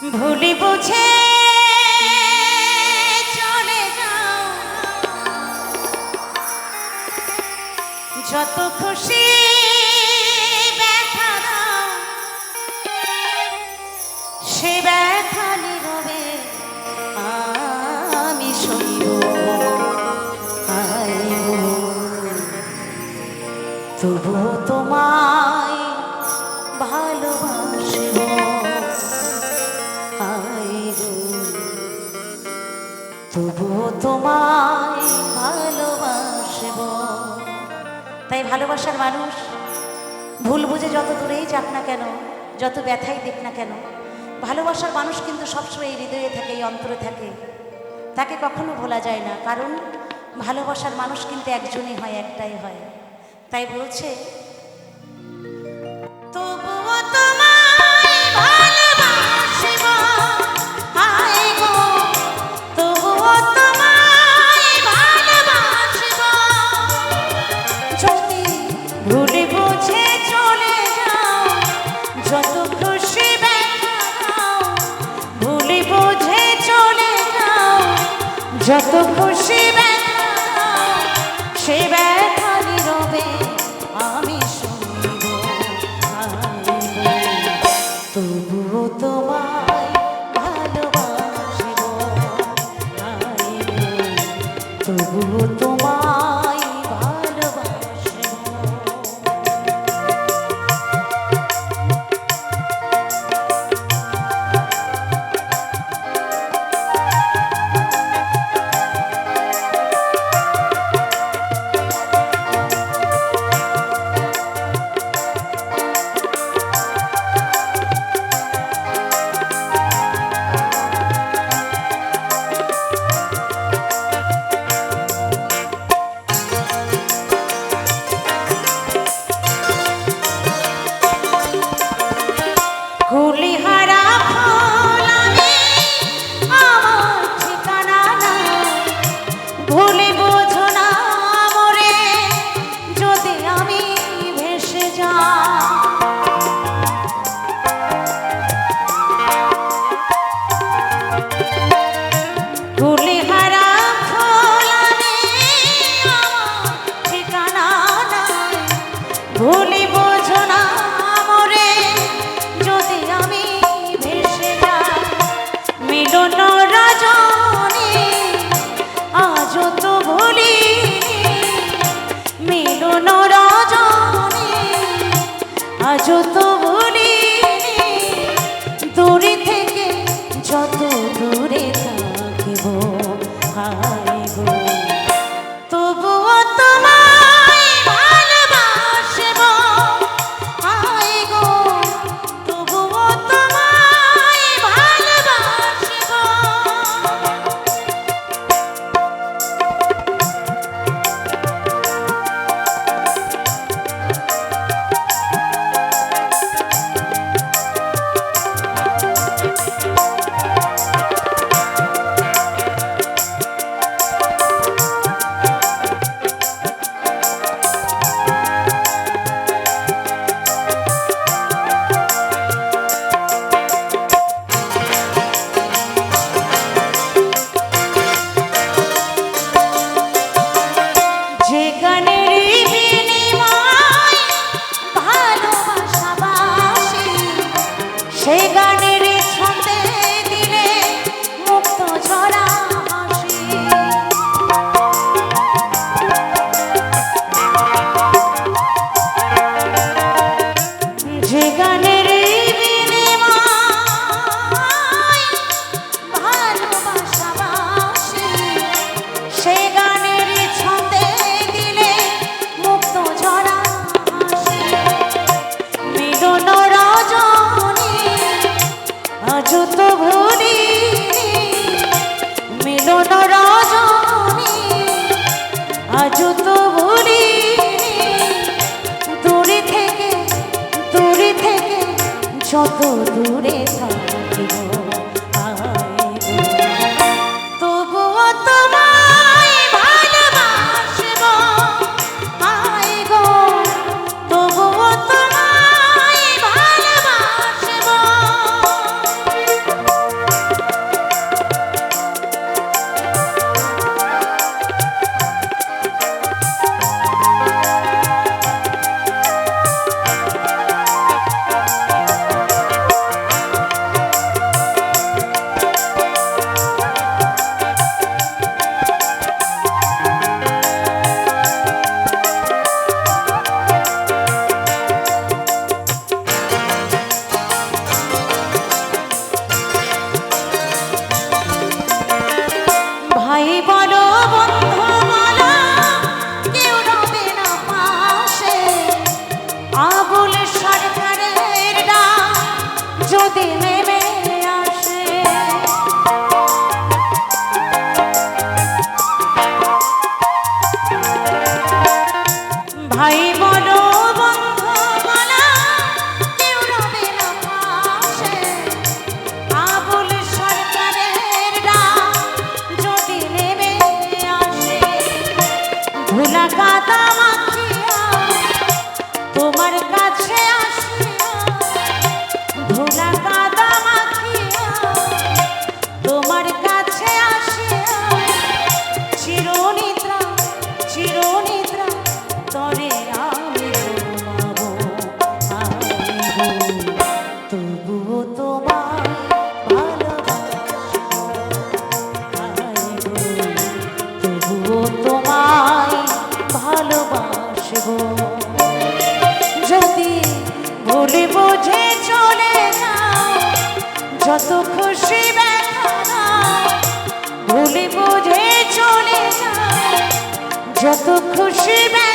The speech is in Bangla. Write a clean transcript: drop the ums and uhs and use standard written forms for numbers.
ভুলি বুঝে চলে যাও, যত খুশি ব্যথা দাও, সে ব্যথা নীরবে আমি সইব। তবুও তোমায় ভালোবাসব, তবুও তোমায় ভালোবাসব। তাই ভালোবাসার মানুষ ভুল বুঝে যত দূরেই যাক না কেন, যত ব্যথাই দেখ না কেন, ভালোবাসার মানুষ কিন্তু সবসময় হৃদয়ে থাকে, এই অন্তরে থাকে, তাকে কখনো ভোলা যায় না। কারণ ভালোবাসার মানুষ কিন্তু একজনই হয়, একটাই হয়। তাই বলছে তবুও তোমায় ভালোবাসব, হায় গো তবুও তোমায় ভালোবাসব। যদি ভুলে বুঝে চলে যাও, যত খুশি ব্যথা দাও, ভুলে বুঝে চলে যাও, যত খুশি ব্যথা দাও, সে ব্যথা নীরবে আমি সইব। তবুও তোমায় ভালোবাসব, তবুও তোমায় ভালোবাসব। কুলিহারা ফুল আমি, আমার ঠিকানা নাই, ভুলে বোঝো না মরে যদি আমি ভেসে যাই। কুলিহারা ফুল আমি, আমার ঠিকানা নাই, ভুলে বোঝো না মরে যদি আমি ভেসে যাই। মিলন রজনী আজও তো ভুলিনি, মিলন রজনী আজও তো ভুলিনি, দূরে থেকে যত দূরে থাকিব, হায় গো তবুও তোমায় ভালোবাসব, হায় গো তবুও তোমায় ভালোবাসব। যে গানের বিনিময় ভালোবাসা বাসি, সে গানের ছন্দে দিলে মুক্ত ঝরা হাসি। যে গানের বিনিময় ভালোবাসা বাসি, সে গানের ছন্দে দিলে মুক্ত ঝরা হাসি। মিলন রজনী আজও তো ভুলিনি, মিলন রজনী আজও তো ভুলিনি, দূরে থেকে যত দূরে থাকিব, তবুও তোমায় ভালোবাসব, হায় গো তবুও তোমায় ভালোবাসব। যত খুশি ব্যথা নাই ভুলে বুঝে চলে যায়, যত খুশি ব্যথা